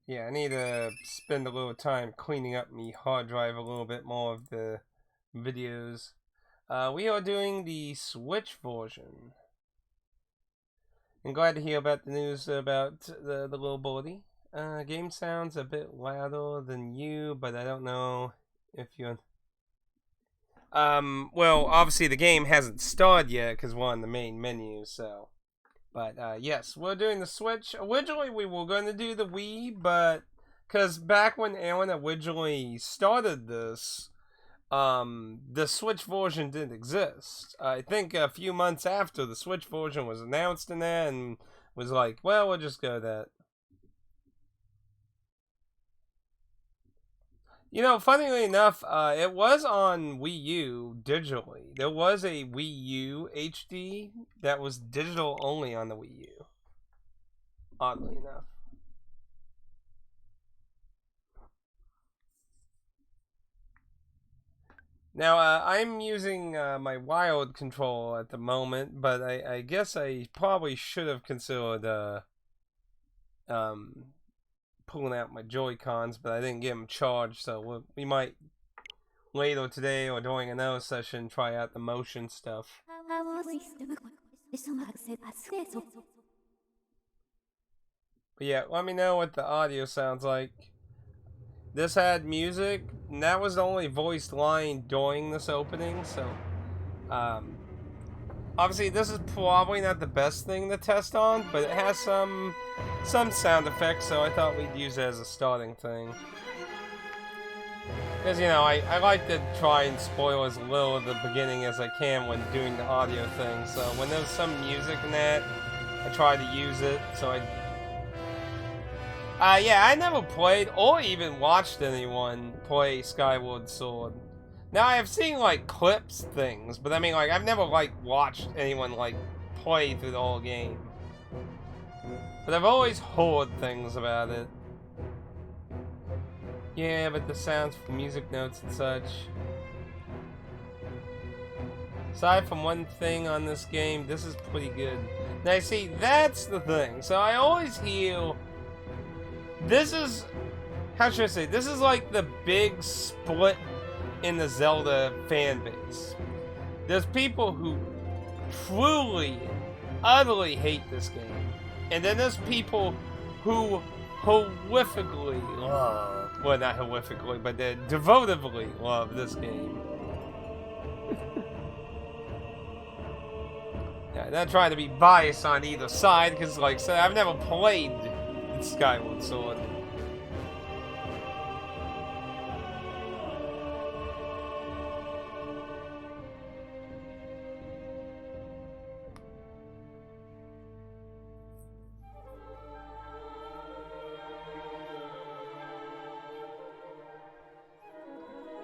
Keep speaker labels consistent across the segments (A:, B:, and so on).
A: Yeah, I need to spend a little time cleaning up me hard drive a little bit more of the videos. We are doing the Switch version. I'm glad to hear about the news about the little birdie. Game sounds a bit louder than you, but I don't know if you're... well, obviously the game hasn't started yet because we're on the main menu, so... But, yes, we're doing the Switch. Originally, we were going to do the Wii, but... Because back when Aaron originally started this, the Switch version didn't exist. I think a few months after the Switch version was announced in there, and was like, well, we'll just go that. You know, funnily enough, it was on Wii U digitally. There was a Wii U HD that was digital only on the Wii U. Oddly enough. Now, I'm using my wired control at the moment, but I guess I probably should have considered pulling out my Joy-Cons, but I didn't get them charged, so we might later today or during another session try out the motion stuff. But yeah, let me know what the audio sounds like. This had music, and that was the only voiced line during this opening, so obviously this is probably not the best thing to test on, but it has some sound effects, so I thought we'd use it as a starting thing. Because, you know, I like to try and spoil as little at the beginning as I can when doing the audio thing, so when there's some music in that, I try to use it, so yeah, I never played or even watched anyone play Skyward Sword. Now, I have seen, like, clips things, but I mean, like, I've never, like, watched anyone, like, play through the whole game. But I've always heard things about it. Yeah, but the sounds from music notes and such. Aside from one thing on this game, this is pretty good. Now, see, that's the thing. So I always hear... This is... How should I say? This is like the big split in the Zelda fan base. There's people who truly, utterly hate this game. And then there's people who horrifically love... Well, not horrifically, but they devotively love this game. Yeah, not trying to be biased on either side, because, like I said, I've never played Skyward Sword.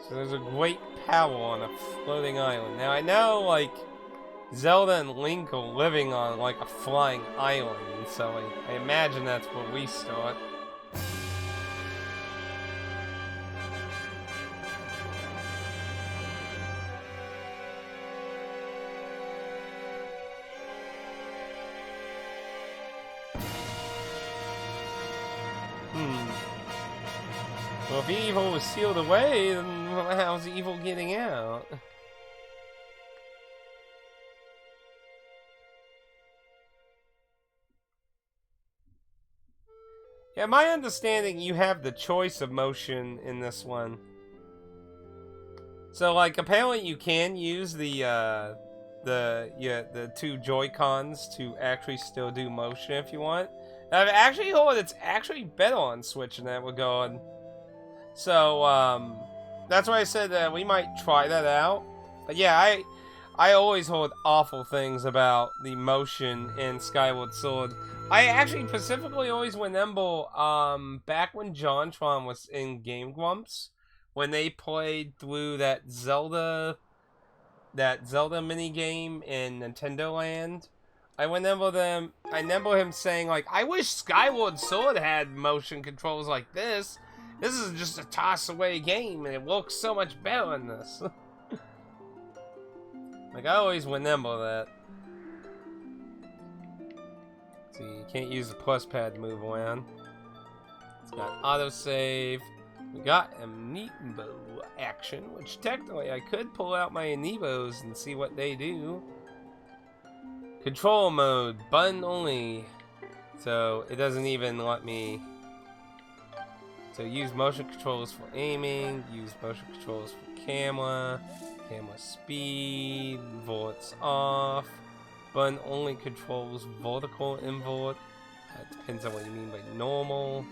A: So there's a great power on a floating island. Now I know, like, Zelda and Link are living on, like, a flying island, so I imagine that's where we start. Well, if evil was sealed away, then how's evil getting out? Yeah, my understanding, you have the choice of motion in this one. So, like, apparently you can use the two Joy-Cons to actually still do motion if you want. I've actually heard it's actually better on Switch in that regard. So, that's why I said that we might try that out. But yeah, I always heard awful things about the motion in Skyward Sword. I actually specifically always remember, back when JonTron was in Game Grumps, when they played through that Zelda minigame in Nintendo Land. I remember him saying, like, I wish Skyward Sword had motion controls like this. This is just a toss-away game, and it looks so much better in this. Like, I always remember that. See, you can't use the plus pad to move around. It's got autosave. We got Amiibo action, which technically I could pull out my Amiibos and see what they do. Control mode, button only. So it doesn't even let me. So use motion controls for aiming, use motion controls for camera speed, vorts off. Button only controls vertical invert. That depends on what you mean by normal.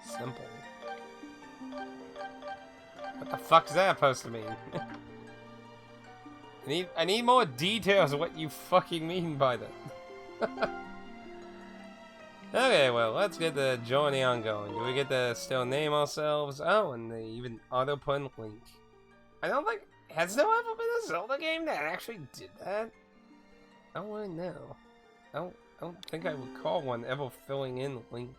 A: Simple. What the fuck is that supposed to mean? I need more details of what you fucking mean by that. Okay, well, let's get the journey on going. Do we get to still name ourselves? Oh, and they even auto-pun Link. I don't think... Has there ever been a Zelda game that actually did that? I don't really know. I don't think I recall one ever filling in Link.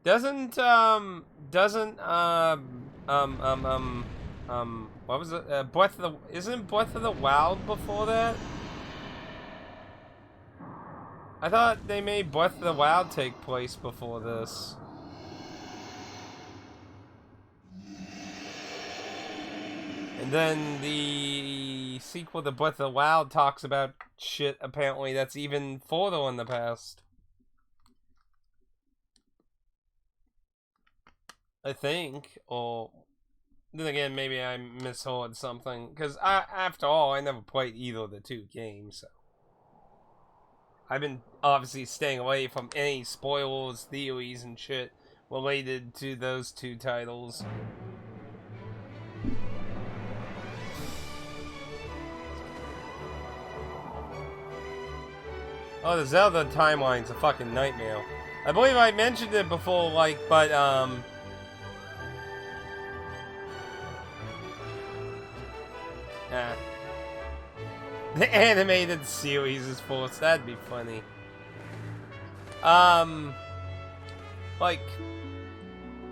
A: What was it? Isn't Breath of the Wild before that? I thought they made Breath of the Wild take place before this. And then the sequel to Breath of the Wild talks about shit, apparently, that's even further in the past. I think, or... Then again, maybe I misheard something. Because, after all, I never played either of the two games, so... I've been obviously staying away from any spoilers, theories, and shit related to those two titles. Oh, the Zelda timeline's a fucking nightmare. I believe I mentioned it before, like, but, the animated series is forced. That'd be funny. Like,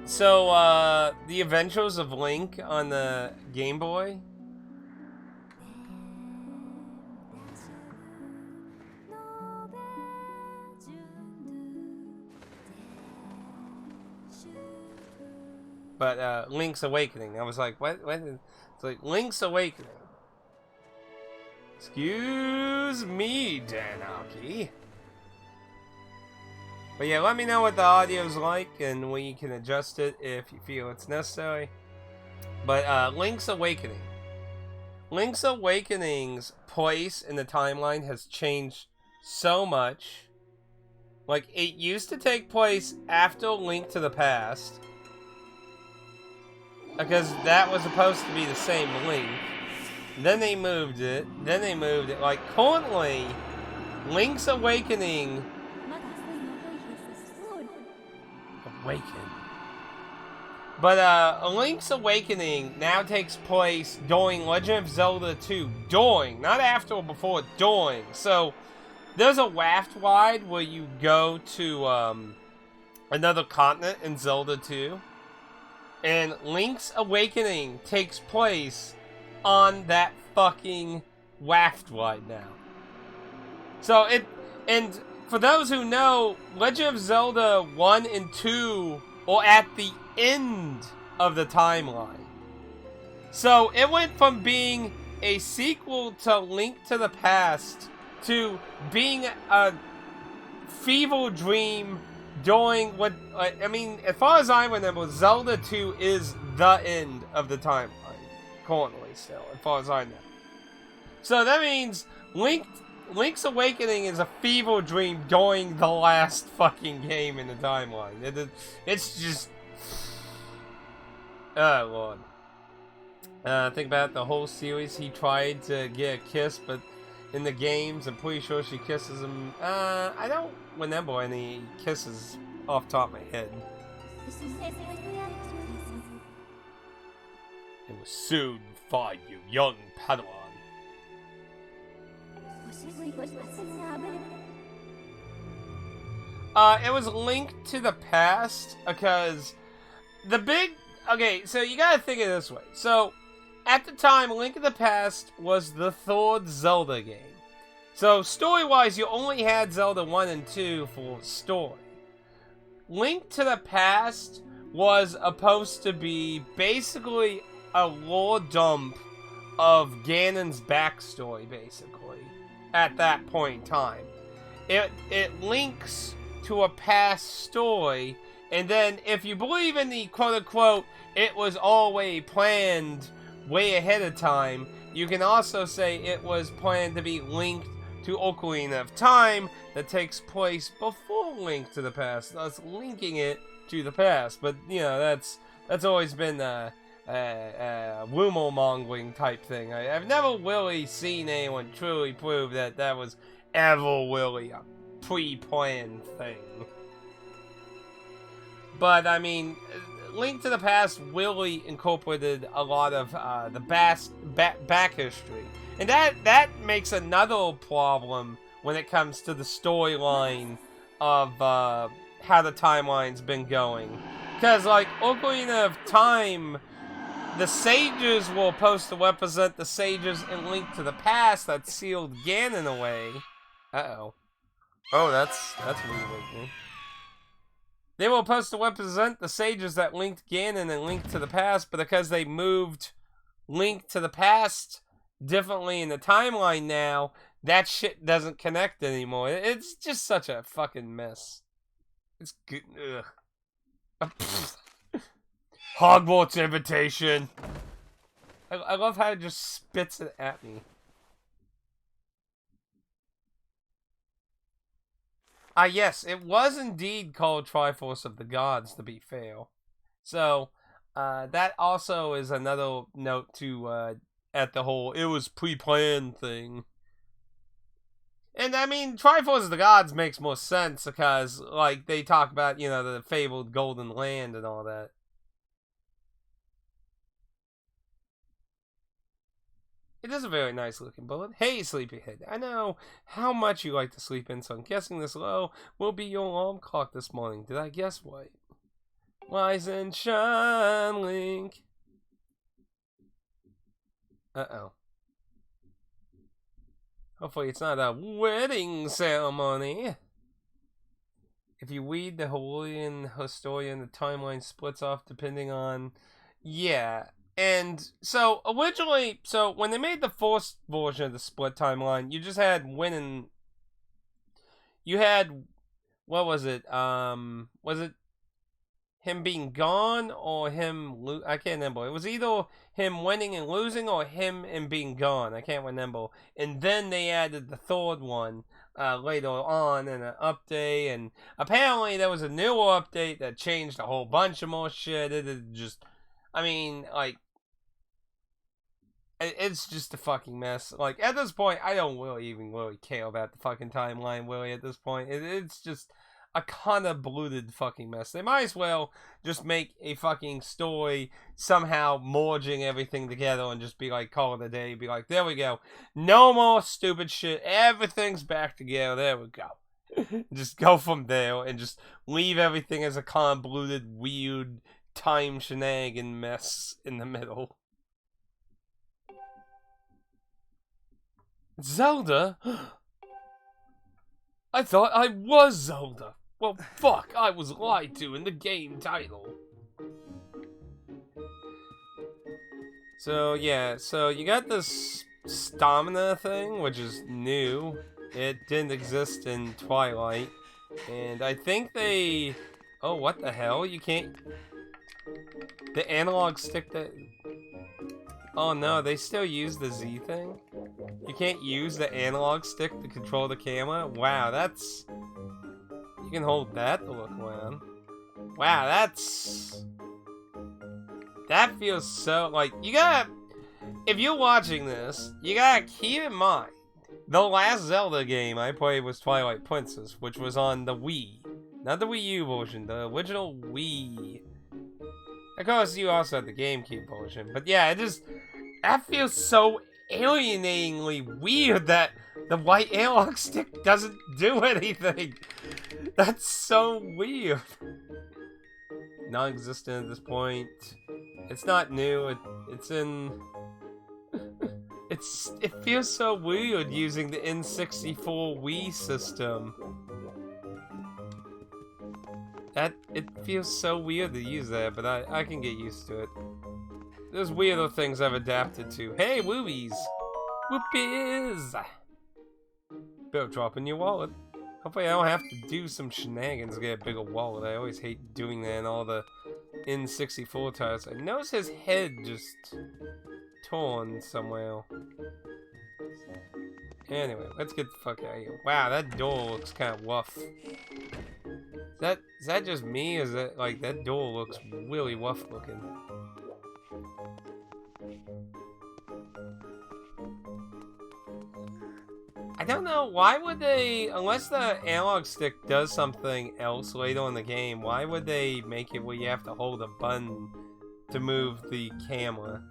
A: so, the Adventures of Link on the Game Boy. But, Link's Awakening. I was like, what? It's like, Link's Awakening. Excuse me, Danaki. But yeah, let me know what the audio's like, and we can adjust it if you feel it's necessary. But, Link's Awakening. Link's Awakening's place in the timeline has changed so much. Like, it used to take place after Link to the Past. Because that was supposed to be the same Link. Then they moved it. Like, currently, Link's Awakening... But, Link's Awakening now takes place during Legend of Zelda 2. During. Not after or before, during. So, there's a raft ride where you go to, another continent in Zelda 2. And Link's Awakening takes place on that fucking raft ride now. So and for those who know, Legend of Zelda 1 and 2 are at the end of the timeline. So it went from being a sequel to Link to the Past to being a fever dream during what, I mean, as far as I remember, Zelda 2 is the end of the timeline. Currently, still, as far as I know. So that means Link's Awakening is a fever dream during the last fucking game in the timeline. It's just... Oh, Lord. Think about the whole series. He tried to get a kiss, but in the games, I'm pretty sure she kisses him. I don't remember any kisses off the top of my head. It will soon find you, young Padawan. It was linked to the past, because the big... Okay, so you gotta think of it this way. So, at the time, Link to the Past was the third Zelda game. So, story-wise, you only had Zelda 1 and 2 for story. Link to the Past was supposed to be basically a lore dump of Ganon's backstory, basically, at that point in time. It links to a past story, and then if you believe in the quote-unquote, it was always planned way ahead of time, you can also say it was planned to be linked to Ocarina of Time that takes place before Link to the Past, thus linking it to the past. But, you know, that's always been a rumor-mongering type thing. I've never really seen anyone truly prove that that was ever really a pre-planned thing. But, I mean, Link to the Past really incorporated a lot of the back history. And that makes another problem when it comes to the storyline of how the timeline's been going. Because, like, Ocarina of Time, the sages were supposed to represent the sages in Link to the Past that sealed Ganon away. Uh-oh. Oh, that's weird. They were supposed to represent the sages that linked Ganon and Link to the Past, but because they moved Link to the Past differently in the timeline now, that shit doesn't connect anymore. It's just such a fucking mess. It's good. Ugh. Hogwarts invitation. I love how it just spits it at me. Yes, it was indeed called Triforce of the Gods, to be fair. So, that also is another note to, at the whole, it was pre-planned thing. And, I mean, Triforce of the Gods makes more sense because, like, they talk about, you know, the fabled Golden Land and all that. It is a very nice looking bullet. Hey, sleepyhead, I know how much you like to sleep in, so I'm guessing this low will be your alarm clock this morning. Did I guess right? Rise and shine, Link. Uh-oh. Hopefully it's not a wedding ceremony. If you read the Hylian historian, the timeline splits off depending on... Yeah. And so originally, when they made the first version of the split timeline, you just had winning. You had, what was it? Was it him being gone or him? I can't remember. It was either him winning and losing or him and being gone. I can't remember. And then they added the third one later on in an update, and apparently there was a newer update that changed a whole bunch of more shit. It just, I mean, like. It's just a fucking mess. Like, at this point, I don't really care about the fucking timeline, really, at this point. It's just a convoluted fucking mess. They might as well just make a fucking story somehow merging everything together and just be like, call it a day. Be like, there we go. No more stupid shit. Everything's back together. There we go. Just go from there and just leave everything as a convoluted, weird time shenanigan mess in the middle. Zelda? I thought I was Zelda. Well, fuck, I was lied to in the game title. So, yeah, so you got this stamina thing, which is new. It didn't exist in Twilight. And I think they... Oh, what the hell? You can't... The analog stick that... Oh no, they still use the Z thing? You can't use the analog stick to control the camera? Wow, that's... You can hold that to look around. Wow, that's... That feels so... Like, you gotta... If you're watching this, you gotta keep in mind, the last Zelda game I played was Twilight Princess, which was on the Wii. Not the Wii U version, the original Wii. Of course, you also had the GameCube version, but yeah, it just... That feels so alienatingly weird that the white analog stick doesn't do anything. That's so weird. Non-existent at this point. It's not new, it's in... It feels so weird using the N64 Wii system. It feels so weird to use that, but I can get used to it. There's weirder things I've adapted to. Hey, woobies! Whoopies! Better drop in your wallet. Hopefully I don't have to do some shenanigans to get a bigger wallet. I always hate doing that in all the N64 titles. I noticed his head just torn somewhere. Anyway, let's get the fuck out of here. Wow, that door looks kind of rough. Is that just me? Is that like that door looks really rough looking? I don't know, why would they, unless the analog stick does something else later in the game, why would they make it where you have to hold a button to move the camera?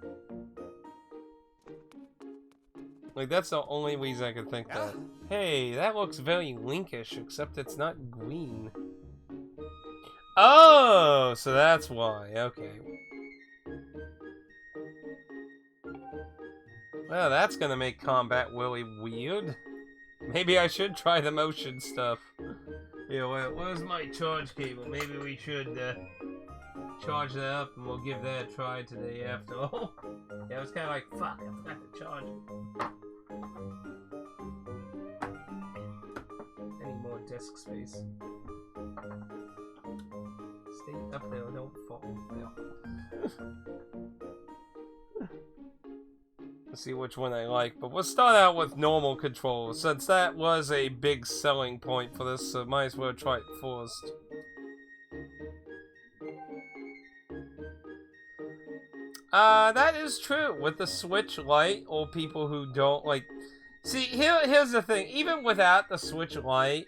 A: Like, that's the only reason I could think that. Hey, that looks very Linkish, except it's not green. Oh, so that's why, okay. Well, that's gonna make combat really weird. Maybe I should try the motion stuff. Yeah, well, where's my charge cable? Maybe we should charge that up and we'll give that a try today after all. Yeah, I was kind of like, fuck, I forgot to charge it. I need more disk space. Stay up there, don't fall. Let's see which one I like, but we'll start out with normal controls, since that was a big selling point for this, so might as well try it first. That is true. With the Switch Lite, or people who don't, like... See, here's the thing. Even without the Switch Lite,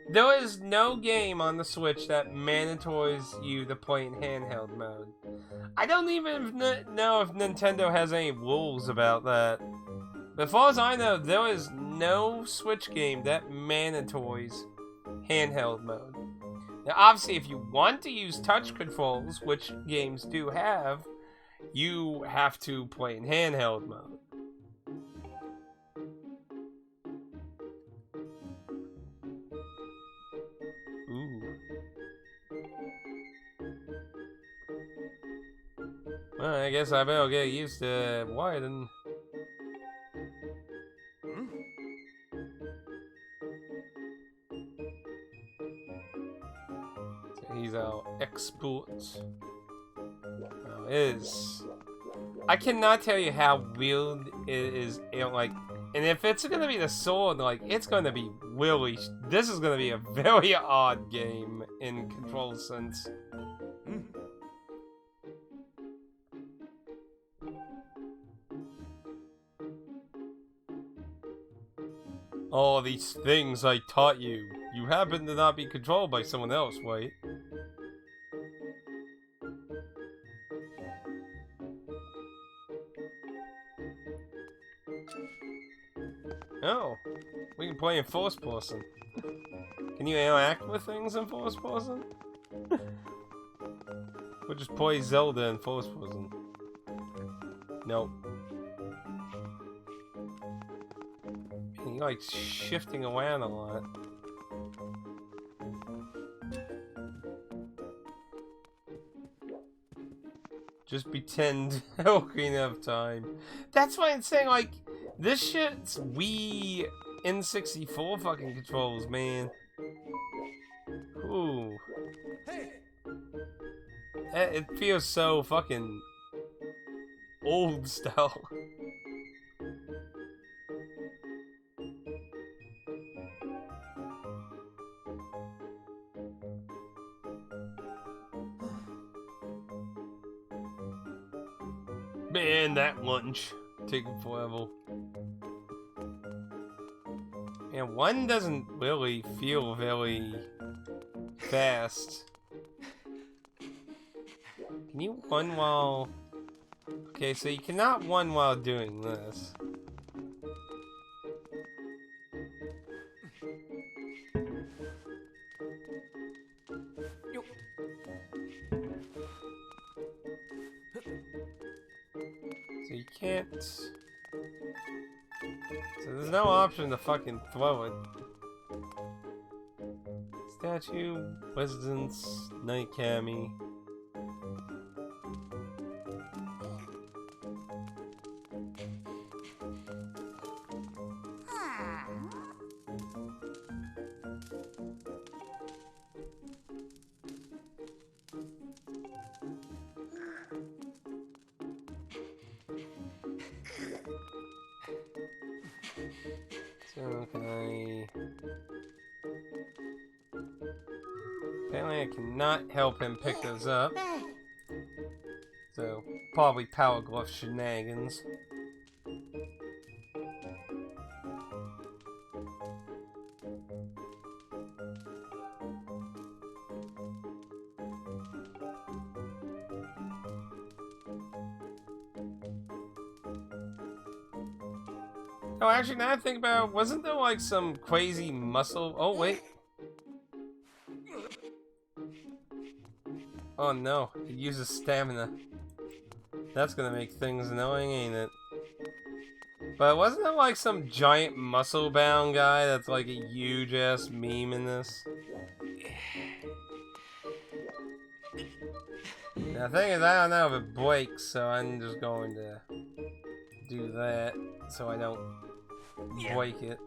A: there is no game on the Switch that mandatories you to play in handheld mode. I don't even know if Nintendo has any rules about that. But as far as I know, there is no Switch game that mandatories handheld mode. Now, obviously, if you want to use touch controls, which games do have, you have to play in handheld mode. Ooh. Well, I guess I better get used to widen. So he's our expert. I cannot tell you how weird it is, like, and if it's gonna be the sword, like, it's gonna be really, this is gonna be a very odd game in control sense. All these things I taught you, you happen to not be controlled by someone else, right? Oh, we can play in first person. Can you interact with things in first person? We'll just play Zelda in first person. Nope. You're like shifting around a lot. Just pretend Ocarina of Time. That's why I'm saying, like, this shit's Wii N64 fucking controls, man. Ooh. It feels so fucking old style. Man, that lunch taking forever. And one doesn't really feel very fast. Can you run while... Okay, so you cannot run while doing this. So you can't... So there's no option to fucking throw it. Statue, Residence, Night Cami. So can I... Apparently I cannot help him pick those up. So, probably Power Glove shenanigans. Oh, actually, now I think about it, wasn't there like some crazy muscle... Oh, wait. Oh no, it uses stamina. That's gonna make things annoying, ain't it? But wasn't there like some giant muscle-bound guy that's like a huge-ass meme in this? Now, the thing is, I don't know if it breaks, so I'm just going to do that so I don't break it.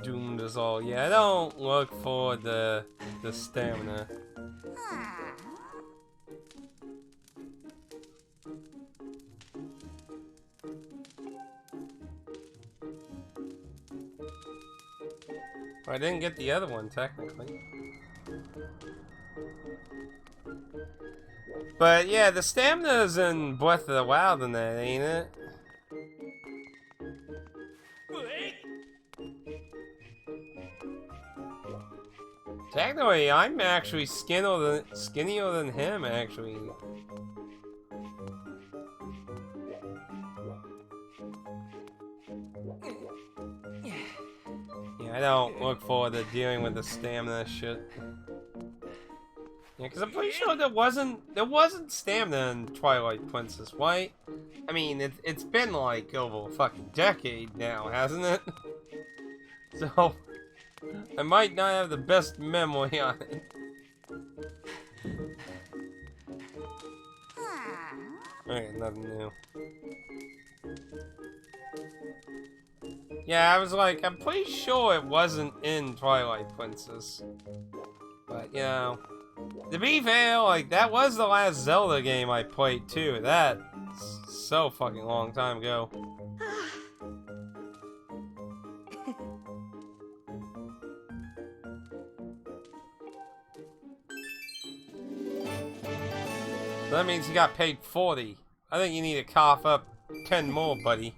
A: Doomed us all. Yeah, I don't look for the stamina. I didn't get the other one, technically. But yeah, the stamina's in Breath of the Wild in that, ain't it? Technically, I'm actually skinnier than him, actually. Yeah, I don't look forward to dealing with the stamina shit. Yeah, because I'm pretty sure there wasn't stamina in Twilight Princess, right? I mean, it's been like over a fucking decade now, hasn't it? So, I might not have the best memory on it. Okay, nothing new. Yeah, I was like, I'm pretty sure it wasn't in Twilight Princess. But, you know, to be fair, like, that was the last Zelda game I played, too. That's so fucking long time ago. So that means you got paid 40. I think you need to cough up 10 more, buddy.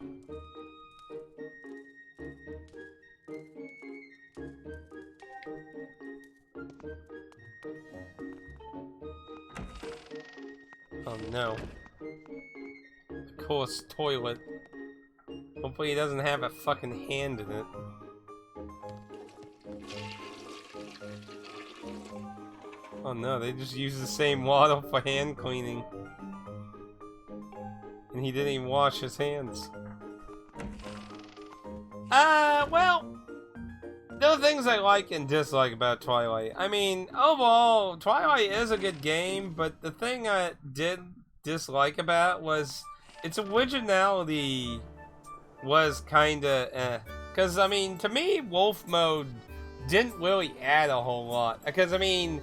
A: Oh no. Of course, toilet. Hopefully he doesn't have a fucking hand in it. Oh no, they just use the same water for hand cleaning. And he didn't even wash his hands. Well, there are things I like and dislike about Twilight. I mean, overall, Twilight is a good game, but the thing I did dislike about was its originality was kinda eh. Because, I mean, to me, Wolf Mode didn't really add a whole lot. Because, I mean,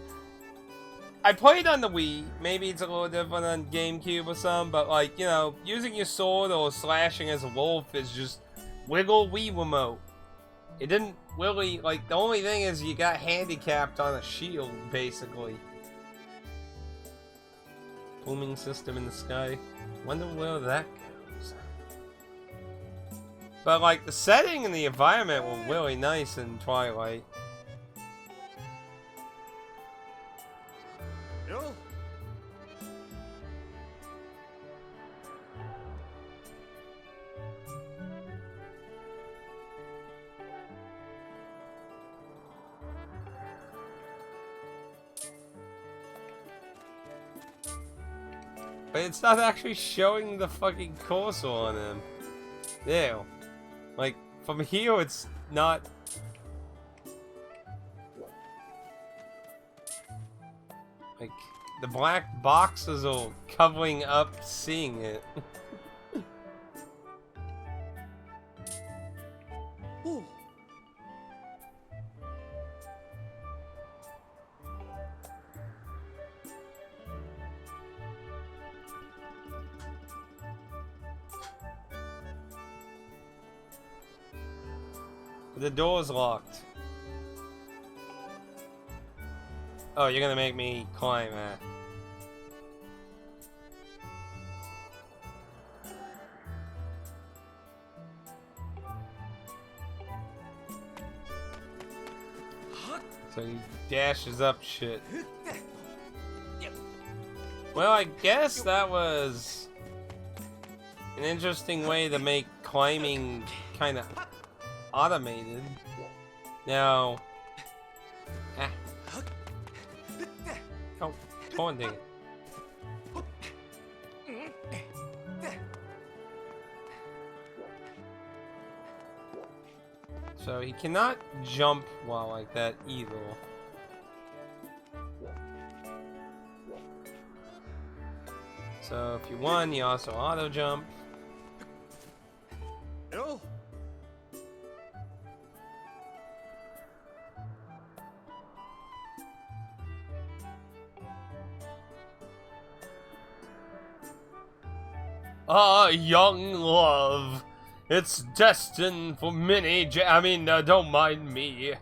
A: I played on the Wii. Maybe it's a little different on GameCube or something, but, like, you know, using your sword or slashing as a wolf is just wiggle Wii remote. It didn't really, like, the only thing is you got handicapped on a shield, basically. Booming system in the sky. Wonder where that goes. But, like, the setting and the environment were really nice in Twilight. But it's not actually showing the fucking cursor on him. Ew. Like, from here it's not... Like, the black boxes are covering up seeing it. The door's locked. Oh, you're gonna make me climb that. So he dashes up shit. Well, I guess that was an interesting way to make climbing kind of automated. Now, oh, come on, dang it. So he cannot jump while like that either. So if you won, you also auto jump.
B: No.
A: Ah, young love. It's destined for many don't mind me.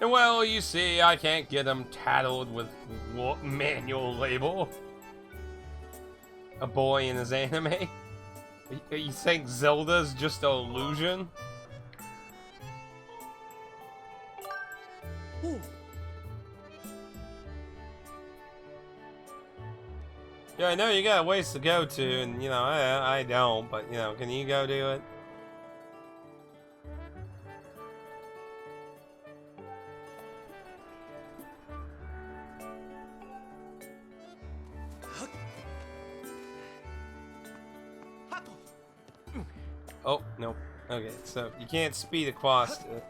A: And well, you see, I can't get them tattled with manual labor. A boy in his anime? Are you saying Zelda's just an illusion?
B: Ooh.
A: Yeah, I know you got a ways to go to, and you know, I don't, but you know, can you go do it? Oh, no. Okay, so you can't speed across it.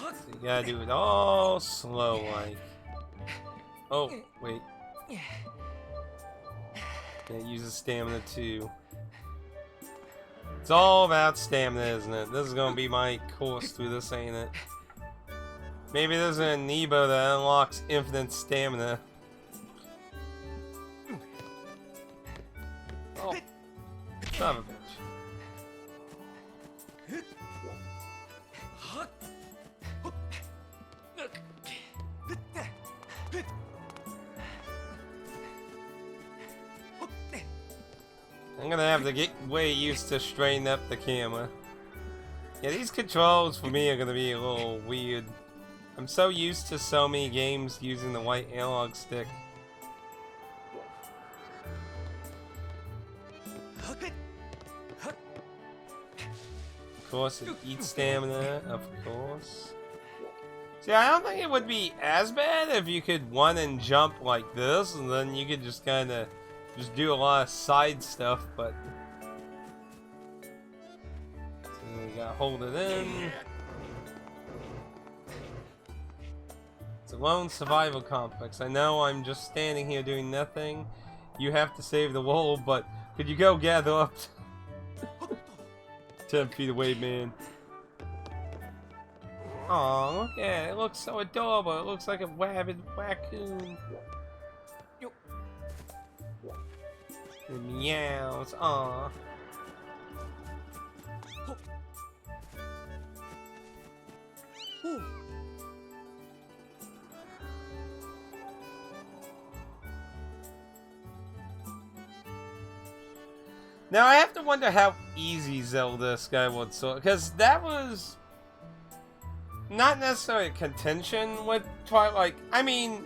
A: So you gotta do it all slow, like. Oh, wait. Yeah, use the stamina too. It's all about stamina, isn't it? This is gonna be my course through this, ain't it? Maybe there's an amiibo that unlocks infinite stamina. Oh, son of a bitch. I'm gonna have to get way used to straighten up the camera. Yeah, these controls for me are gonna be a little weird. I'm so used to so many games using the white analog stick. Of course, it eats stamina, of course. See, I don't think it would be as bad if you could run and jump like this, and then you could just kind of just do a lot of side stuff, but... So we gotta hold it in. It's a lone survival complex. I know I'm just standing here doing nothing. You have to save the world, but could you go gather up 10 feet away, man? Aw, look at it. It looks so adorable. It looks like a rabid raccoon. It meows. Aw. Now I have to wonder how easy Zelda Skyward Sword, because that was not necessarily a contention with Twilight. I mean,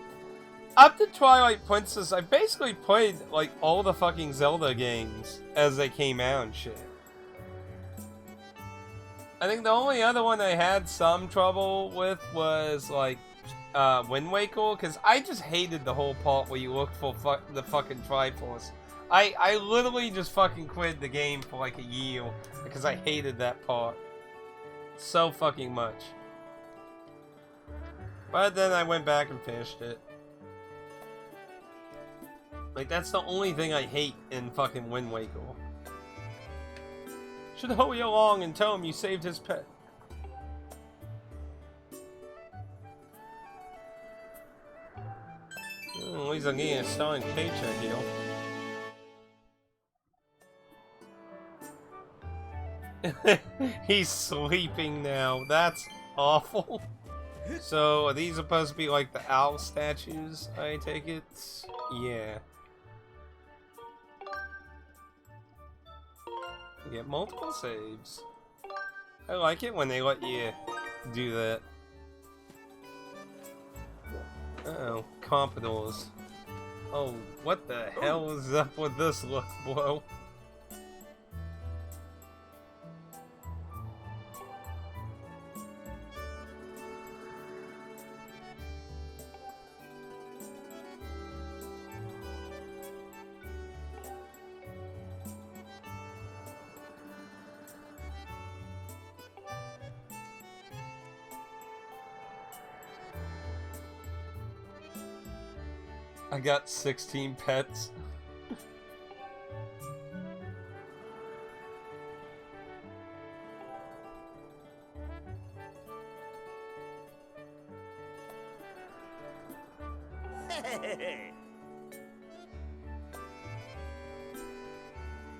A: up to Twilight Princess, I basically played like all the fucking Zelda games as they came out and shit. I think the only other one I had some trouble with was like Wind Waker, because I just hated the whole part where you look for the fucking Triforce. I literally just fucking quit the game for like a year because I hated that part so fucking much. But then I went back and finished it. Like, that's the only thing I hate in fucking Wind Waker. Should hurry along and tell him you saved his pet. At least I'm getting a starting paycheck here. He's sleeping now. That's awful. So, are these supposed to be like the owl statues, I take it? Yeah. You get multiple saves. I like it when they let you do that. Uh-oh, Compradors. Oh, what the hell is up with this look, bro? I got 16 pets.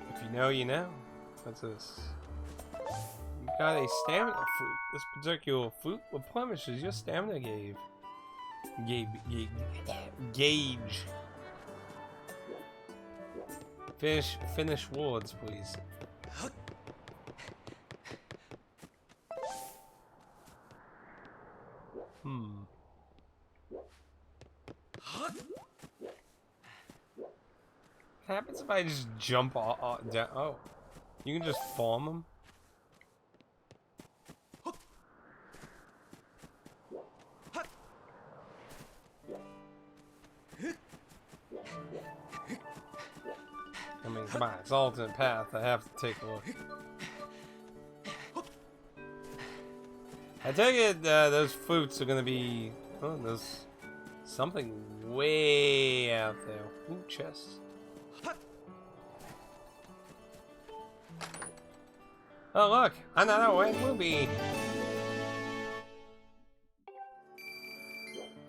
A: If you know, you know. What's this? You got a stamina fruit. This particular fruit replenishes your stamina gauge. Finish wards, please. What happens if I just jump down? Oh, you can just farm them. I mean, come on, it's alternate path. I have to take a look. I take it those fruits are gonna be. Oh, there's something way out there. Ooh, chest. Oh, look, another white ruby.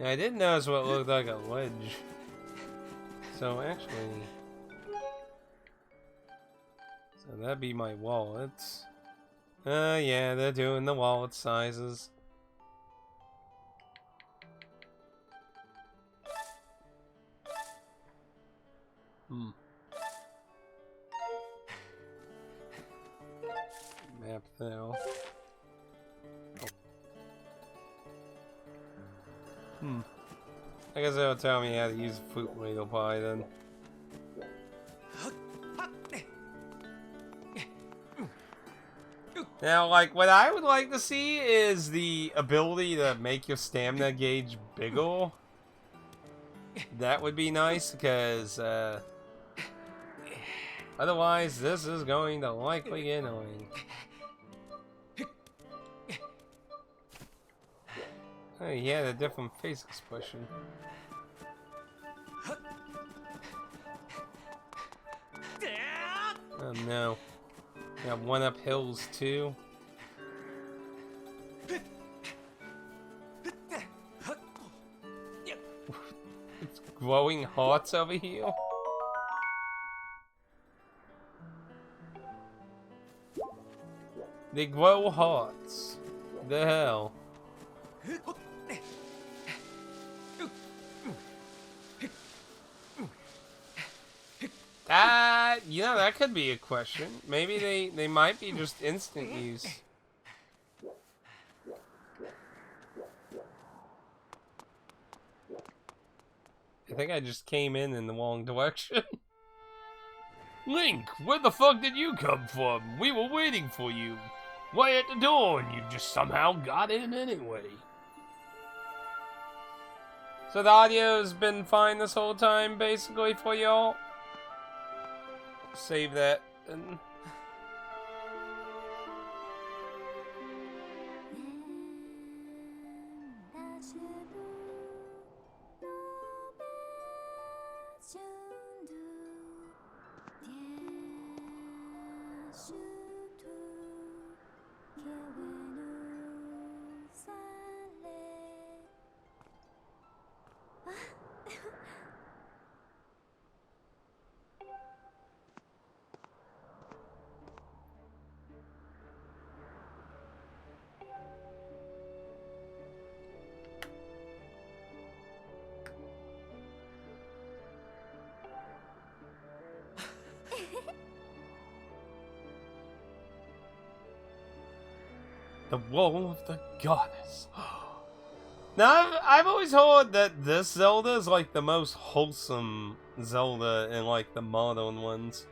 A: Yeah, I did notice what looked like a ledge. So actually. So that'd be my wallets. Yeah, they're doing the wallet sizes. Map now. I guess that'll tell me how to use the fruit ladle pie then. Now, like, what I would like to see is the ability to make your stamina gauge bigger. That would be nice, because, otherwise, this is going to likely get annoying. Oh, he had a different face expression. Oh, no. Got one up hills too. It's glowing hearts over here. They glow hearts. The hell. that could be a question. Maybe they might be just instant use. I think I just came in the wrong direction. Link, where the fuck did you come from? We were waiting for you. Right at the door, and you just somehow got in anyway. So the audio's been fine this whole time, basically, for y'all? Save that. And... The role of the goddess. Now, I've always heard that this Zelda is like the most wholesome Zelda in like the modern ones.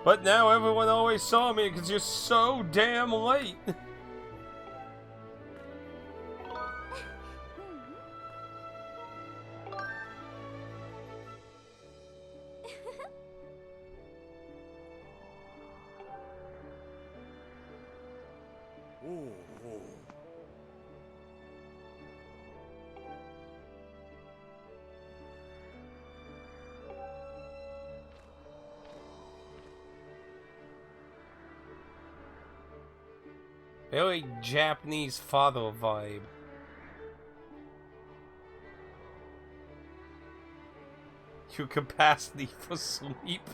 A: But now everyone always saw me because you're so damn late. Very Japanese father vibe. Your capacity for sleep.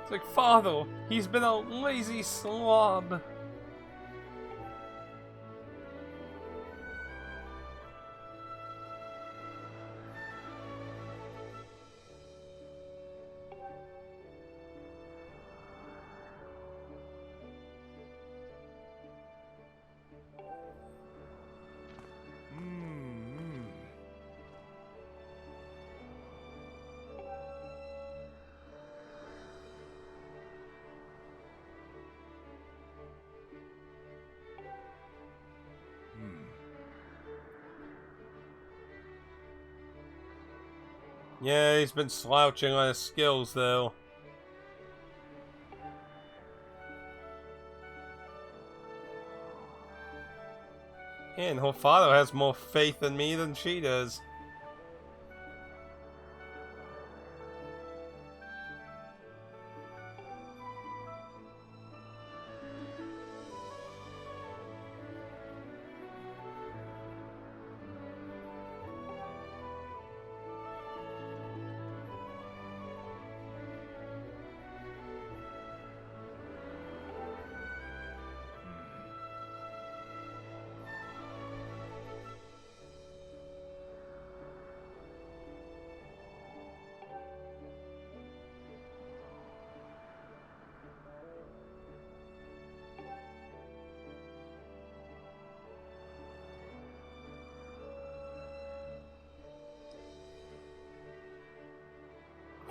A: It's like, father, he's been a lazy slob. Yeah, he's been slouching on his skills, though. And her father has more faith in me than she does.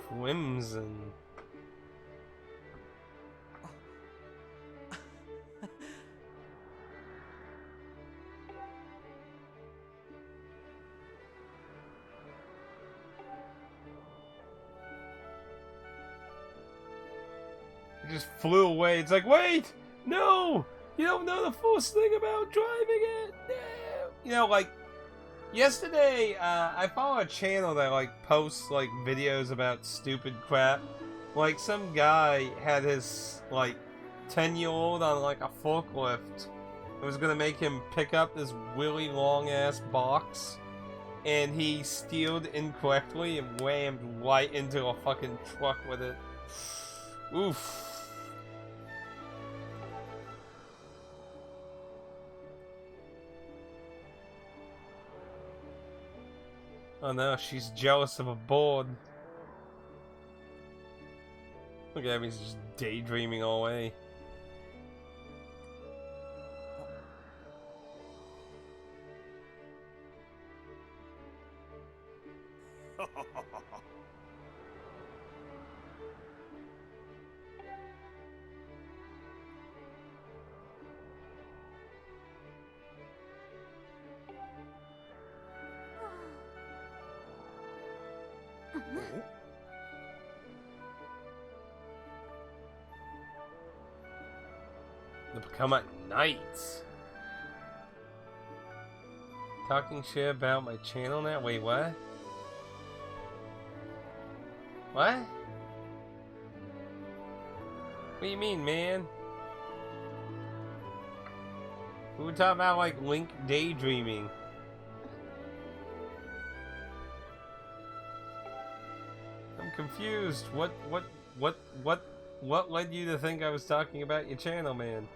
A: Crimson. just flew away. It's like, wait, no, you don't know the full thing about driving it. No. You know, like yesterday, I follow a channel that like posts like videos about stupid crap. Like some guy had his like 10-year-old on like a forklift. It was gonna make him pick up this really long ass box, and he steered incorrectly and whammed right into a fucking truck with it. Oof. Oh no, she's jealous of a board. Look at him, he's just daydreaming away. To become a knight. Talking shit about my channel now? Wait, what? What? What do you mean, man? We were talking about like Link daydreaming. I'm confused. What led you to think I was talking about your channel, man?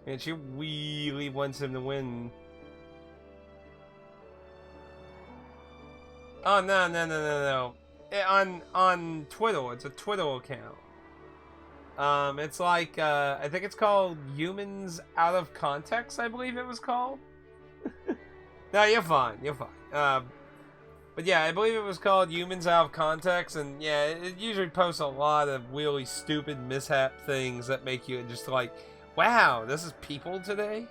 A: And she really wants him to win. Oh no. On Twitter, it's a Twitter account. It's like I think it's called Humans Out of Context, I believe it was called. No, you're fine. But yeah, I believe it was called Humans Out of Context, and yeah, it usually posts a lot of really stupid mishap things that make you just like, wow, this is people today?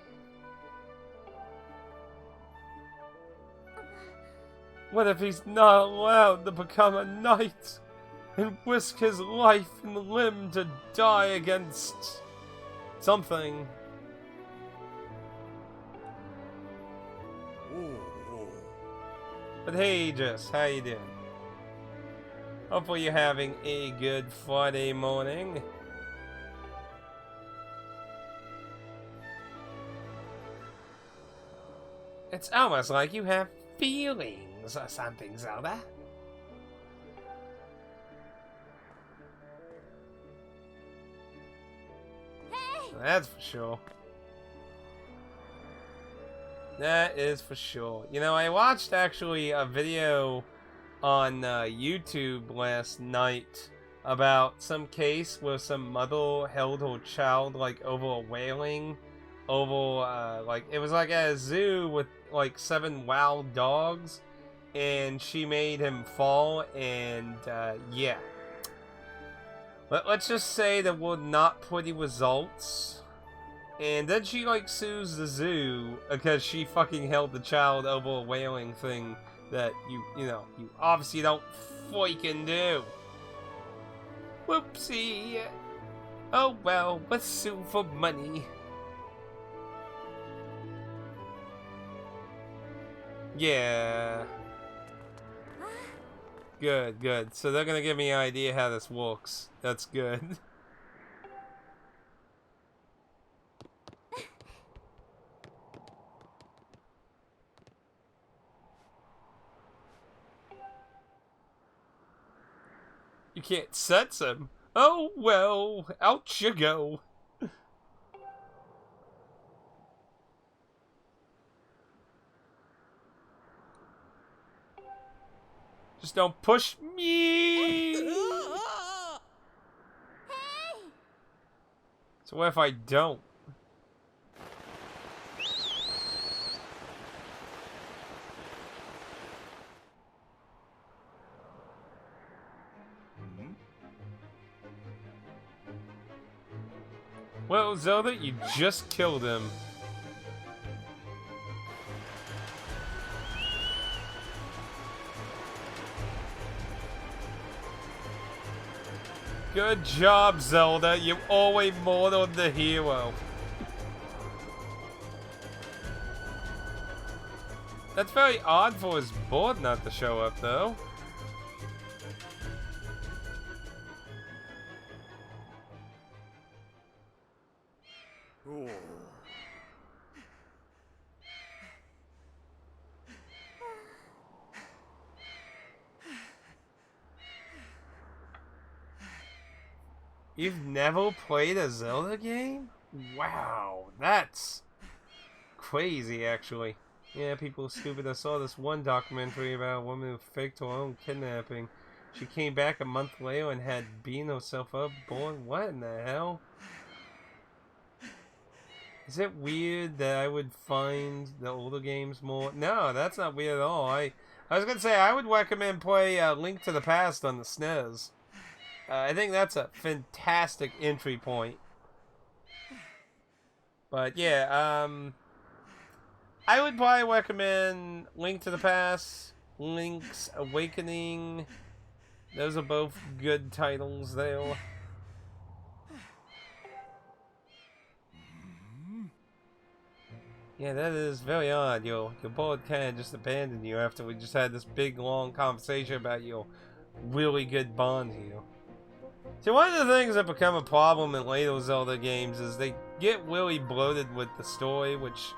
A: What if he's not allowed to become a knight and risk his life and limb to die against something? But hey, Jess, how you doing? Hopefully you're having a good Friday morning. It's almost like you have feelings or something, Zelda. Hey! That's for sure. That is for sure. You know, I watched actually a video on YouTube last night about some case where some mother held her child like over a railing, over like it was like at a zoo with like 7 wild dogs, and she made him fall, and yeah. Let's just say there were not pretty results. And then she like sues the zoo because she fucking held the child over a whaling thing that you know, you obviously don't freaking do. Whoopsie. Oh well, let's sue for money. Yeah. Good. So they're gonna give me an idea how this works. That's good. You can't sense him. Oh well, out you go. Just don't push me. So what if I don't? Well, Zelda, you just killed him. Good job, Zelda. You always more than the hero. That's very odd for his board not to show up, though. You've never played a Zelda game? Wow, that's crazy, actually. Yeah, people are stupid. I saw this one documentary about a woman who faked her own kidnapping. She came back a month later and had beaten herself up, born. What in the hell? Is it weird that I would find the older games more? No, that's not weird at all. I was gonna say I would recommend play Link to the Past on the SNES. I think that's a fantastic entry point. But yeah, I would probably recommend Link to the Past, Link's Awakening. Those are both good titles there. Yeah, that is very odd. Your board kind of just abandoned you after we just had this big, long conversation about your really good bond here. See, one of the things that become a problem in later Zelda games is they get really bloated with the story, which,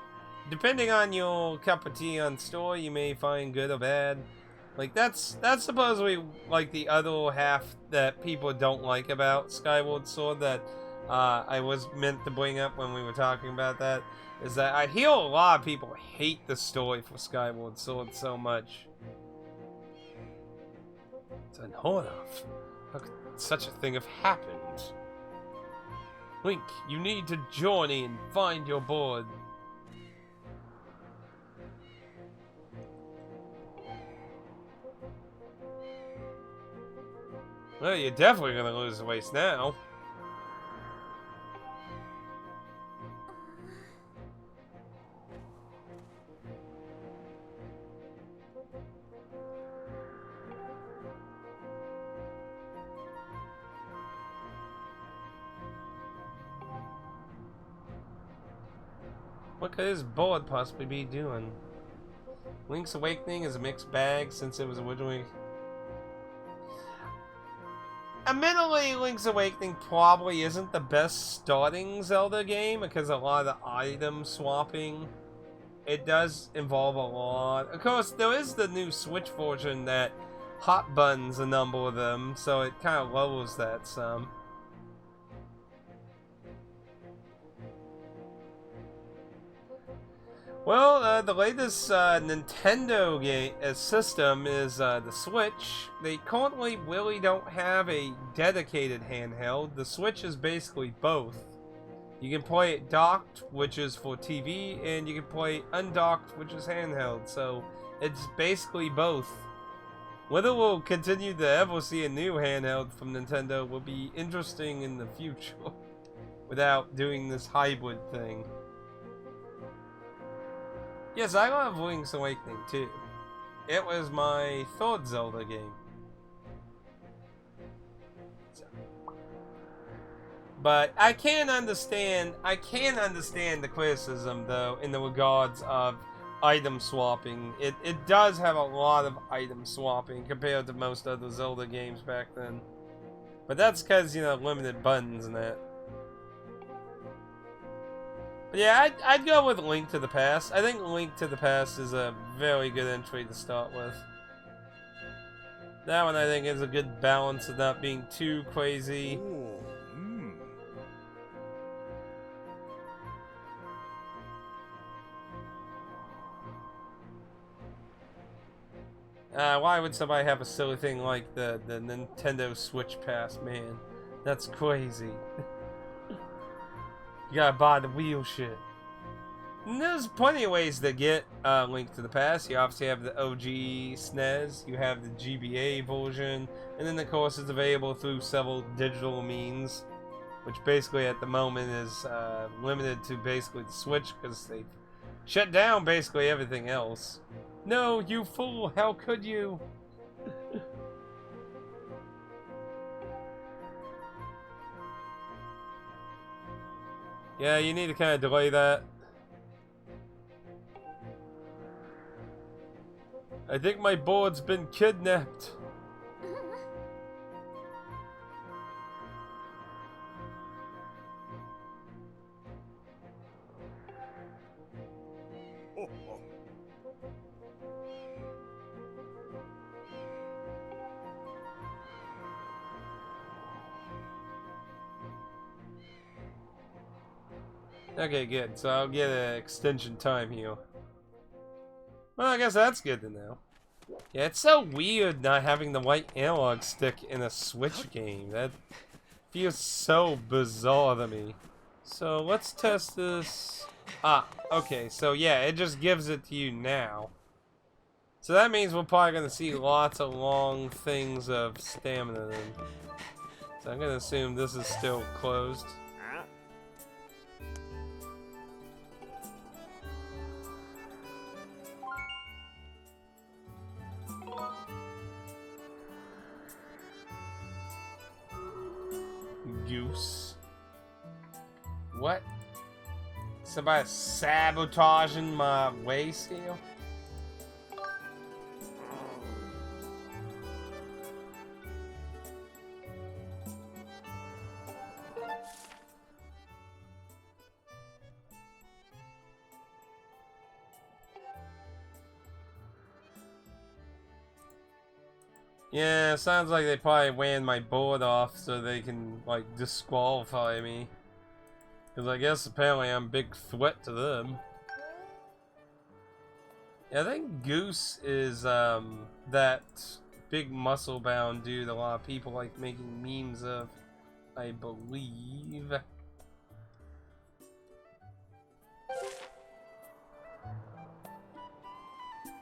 A: depending on your cup of tea on story, you may find good or bad. Like, that's supposedly, like, the other half that people don't like about Skyward Sword that I was meant to bring up when we were talking about that, is that I hear a lot of people hate the story for Skyward Sword so much. It's unheard of. How could such a thing have happened? Link, you need to journey and find your board. Well, you're definitely gonna lose the race now. What could his board possibly be doing? Link's Awakening is a mixed bag since it was originally... Admittedly, Link's Awakening probably isn't the best starting Zelda game because a lot of the item swapping, it does involve a lot. Of course, there is the new Switch version that hot buttons a number of them, so it kind of lowers that some. Well, the latest Nintendo game system is the Switch. They currently really don't have a dedicated handheld. The Switch is basically both. You can play it docked, which is for TV, and you can play it undocked, which is handheld. So it's basically both. Whether we'll continue to ever see a new handheld from Nintendo will be interesting in the future without doing this hybrid thing. Yes, I love Link's Awakening too. It was my third Zelda game. So. But I can understand the criticism though in the regards of item swapping. It does have a lot of item swapping compared to most other Zelda games back then. But that's because, you know, limited buttons and that. Yeah, I'd go with Link to the Past. I think Link to the Past is a very good entry to start with. That one I think is a good balance of not being too crazy. Why would somebody have a silly thing like the Nintendo Switch Pass, man? That's crazy. You gotta buy the wheel shit. And there's plenty of ways to get Link to the Past. You obviously have the OG SNES, you have the GBA version, and then of course it's available through several digital means, which basically at the moment is limited to basically the Switch because they've shut down basically everything else. No, you fool, how could you? Yeah, you need to kind of delay that. I think my board's been kidnapped. Okay, good. So I'll get an extension time here. Well, I guess that's good to know. Yeah, it's so weird not having the white analog stick in a Switch game. That feels so bizarre to me. So let's test this. Ah, okay. So yeah, it just gives it to you now. So that means we're probably going to see lots of long things of stamina then. So I'm going to assume this is still closed. Goose. What? Somebody sabotaging my way still? Yeah, sounds like they probably ran my board off so they can, like, disqualify me. Because I guess apparently I'm a big threat to them. Yeah, I think Goose is, that big muscle-bound dude a lot of people like making memes of, I believe.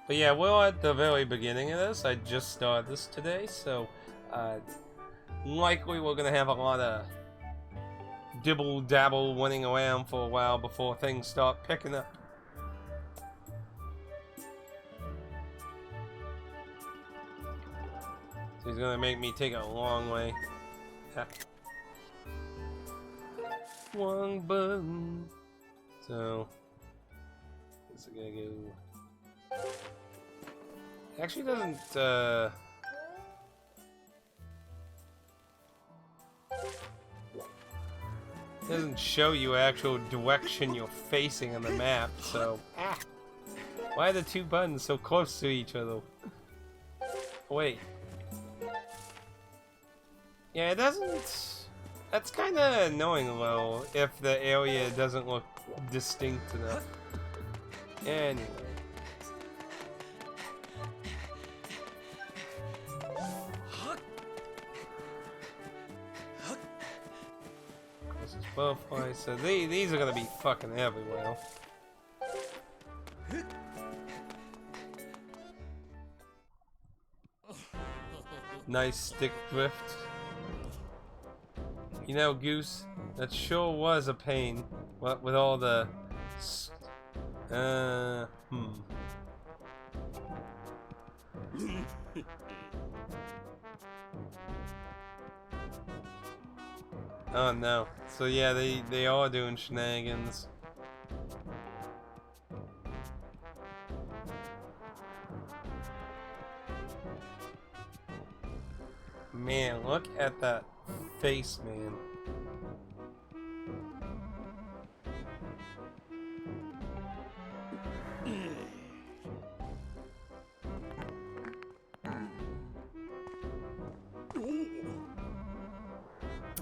A: But yeah, we're at the very beginning of this. I just started this today, so likely we're gonna have a lot of dibble-dabble running around for a while before things start picking up. So he's gonna make me take a long way. Yeah. One button. So, guess I gotta go. Actually doesn't, doesn't show you actual direction you're facing on the map, so... Why are the two buttons so close to each other? Wait. Yeah, it doesn't... That's kinda annoying, though, if the area doesn't look distinct enough. Anyway. Butterfly, so these are gonna be fucking everywhere. Nice stick drift. You know, Goose, that sure was a pain. What with all the... Oh no. So yeah, they are doing shenanigans. Man, look at that face, man.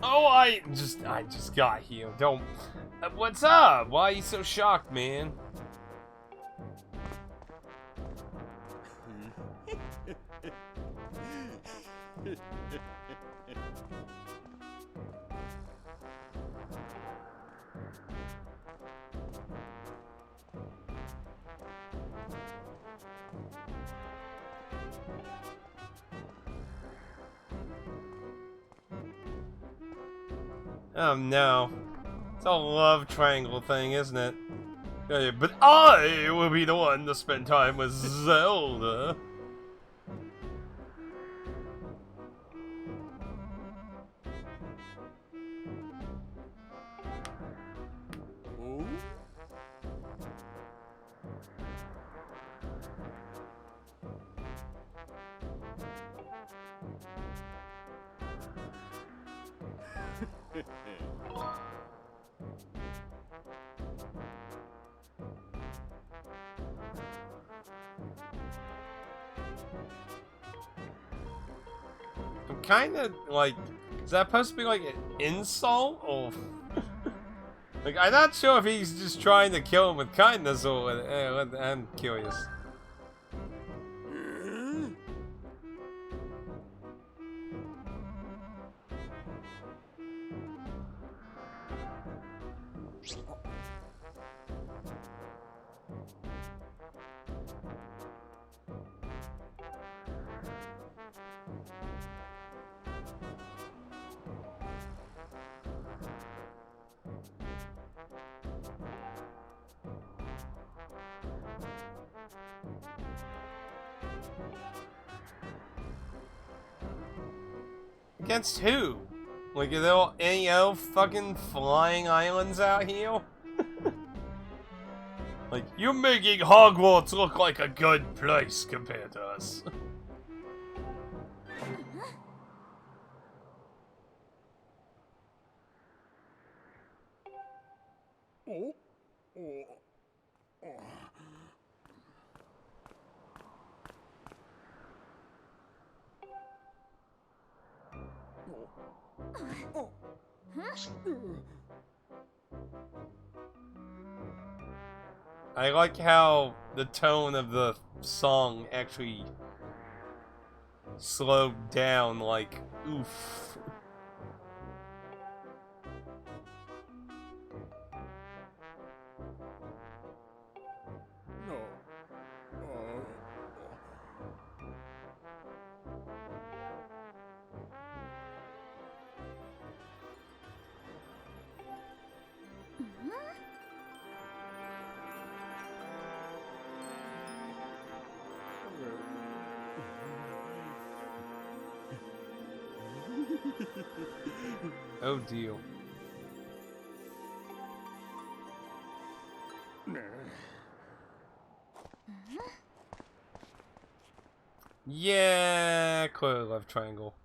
A: Oh, I just got here. Don't. What's up? Why are you so shocked, man? Oh no. It's a love triangle thing, isn't it? Yeah, but I will be the one to spend time with Zelda. I'm kind of like, is that supposed to be like an insult or like I'm not sure if he's just trying to kill him with kindness or I'm curious. Against who? Like, are there any other fucking flying islands out here? Like, you're making Hogwarts look like a good place compared to us. I like how the tone of the song actually slowed down, like, oof. Oh deal. Yeah, clear love triangle.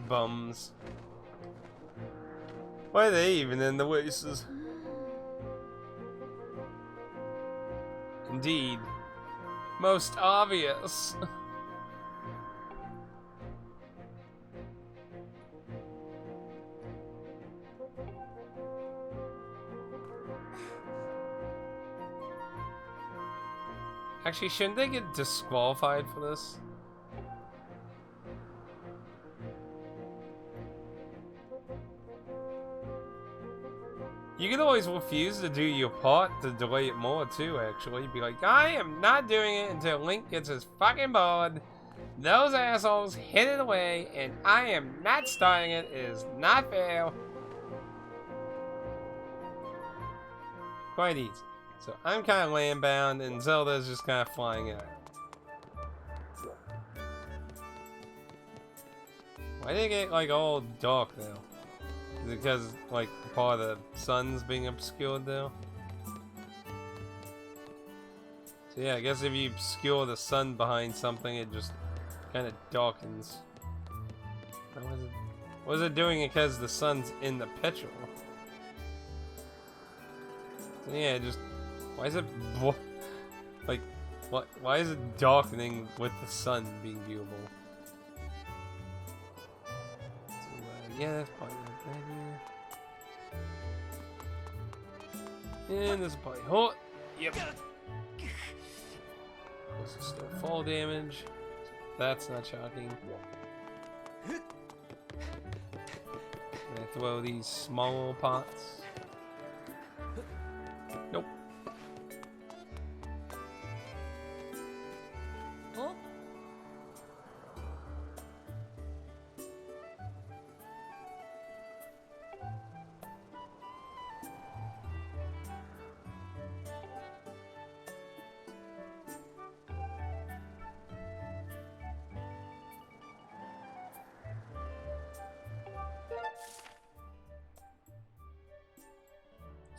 A: Bums. Why are they even in the races? Indeed. Most obvious. Actually, shouldn't they get disqualified for this? You can always refuse to do your part to delay it more too, actually. Be like, I am not doing it until Link gets his fucking board. Those assholes hid it away, and I am not starting it. It is not fair. Quite easy. So I'm kind of land bound, and Zelda's just kind of flying out. Why did it get like all dark now? Is it because, like, part of the sun's being obscured now? So yeah, I guess if you obscure the sun behind something, it just kind of darkens. What is it doing because the sun's in the picture? So yeah, just... Why is it... Like, what? Why is it darkening with the sun being viewable? So, yeah, that's probably right there. And this is probably hot. Yep. This is still fall damage. That's not shocking. I throw these small little pots. Nope.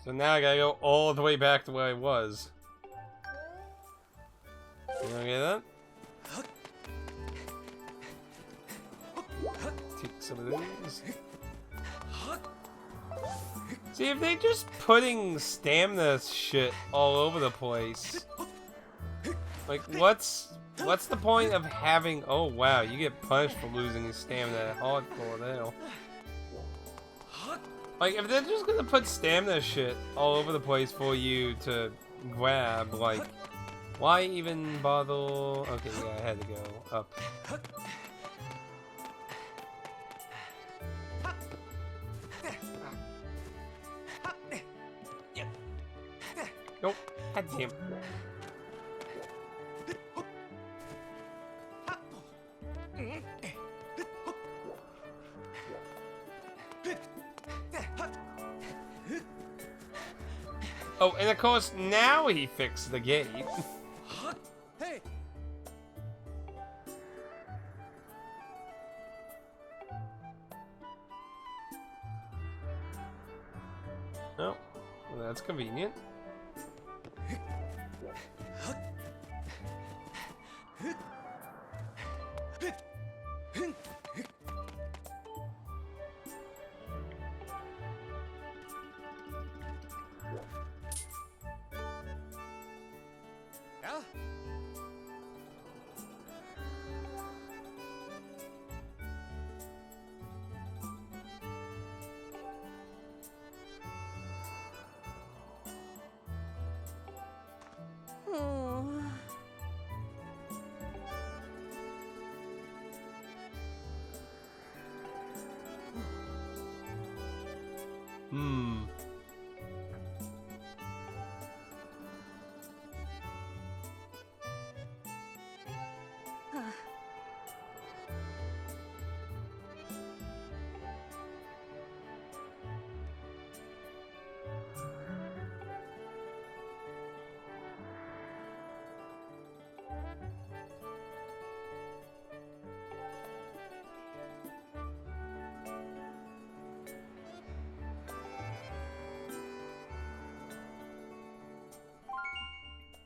A: So now I gotta go all the way back to where I was. You gonna get that? Take some of these. See, if they just putting stamina shit all over the place, like what's the point of having? Oh wow, you get punished for losing your stamina hardcore now. Like if they're just gonna put stamina shit all over the place for you to grab, like why even bother? Okay, yeah, I had to go up. Nope. God damn. Oh, and of course now he fixed the gate.
B: Hey.
A: Oh, well, that's convenient.
B: Yeah?
A: Hmm.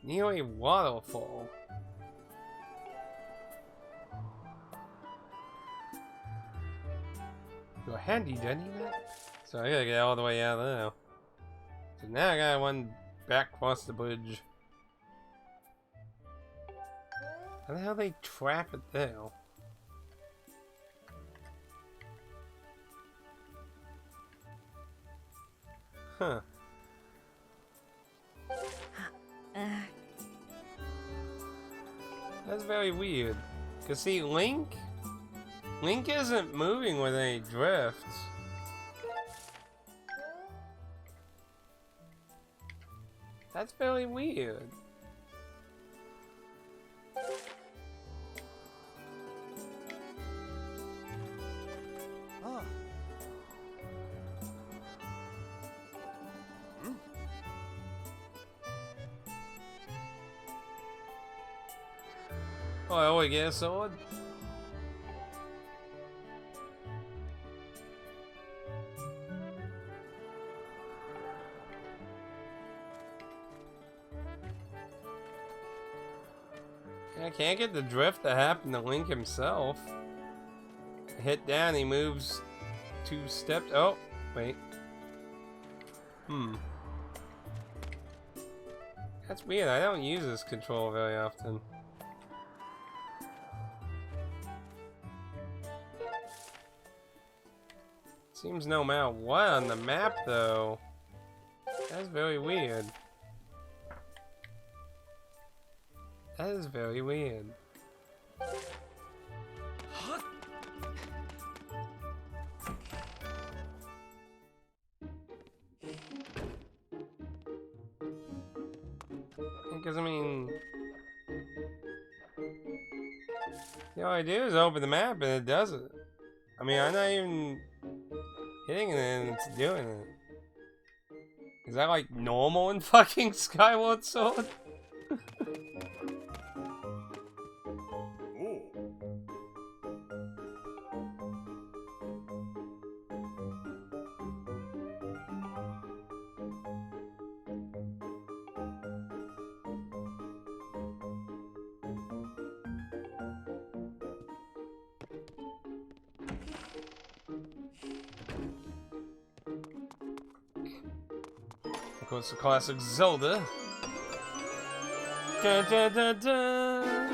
A: Near a waterfall. You're handy, Jenny. So I gotta get all the way out there. So now I gotta run back across the bridge. How the hell they trap it there? Huh. That's very weird. Cause see, Link isn't moving when they drift. That's very weird.
B: Ah.
A: Oh, I only get a sword? I can't get the drift to happen to Link himself. Hit down, he moves 2 steps. Oh, wait. That's weird. I don't use this control very often. Seems no matter what on the map, though. That's very weird. That is very weird. Because, I mean... all I do is open the map and it does it. I mean, I'm not even hitting it and it's doing it. Is that like normal in fucking Skyward Sword? course, the classic Zelda. Dun, dun, dun, dun.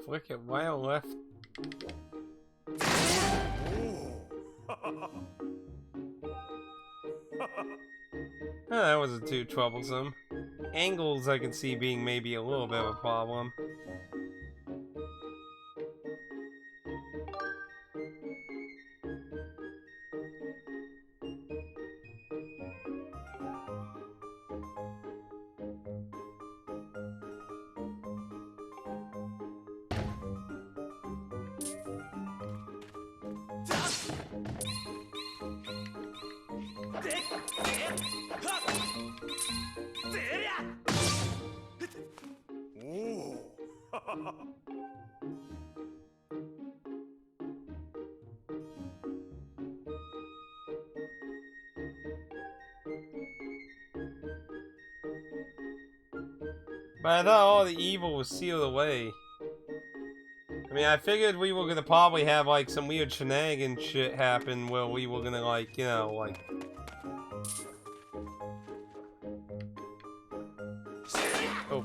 A: Flick it while left. That wasn't too troublesome. Angles I can see being maybe a little bit of a problem. But I thought all the evil was sealed away. I mean, I figured we were gonna probably have like some weird shenanigan shit happen where we were gonna like, you know, like... Oh.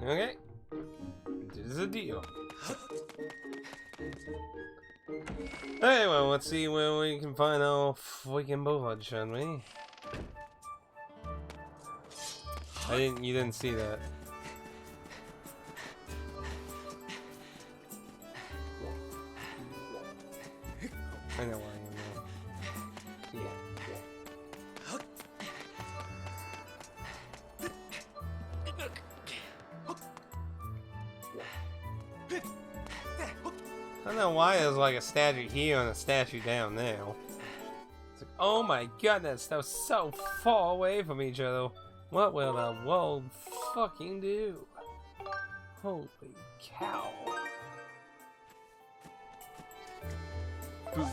A: Okay. This is a deal. Hey, well, let's see where we can find our freaking board, shall we? You didn't see that. I know why I am now. Yeah. I don't know why there's like a statue here and a statue down there. It's like, oh my goodness, that was so far away from each other. What will the world fucking do? Holy cow. Boom.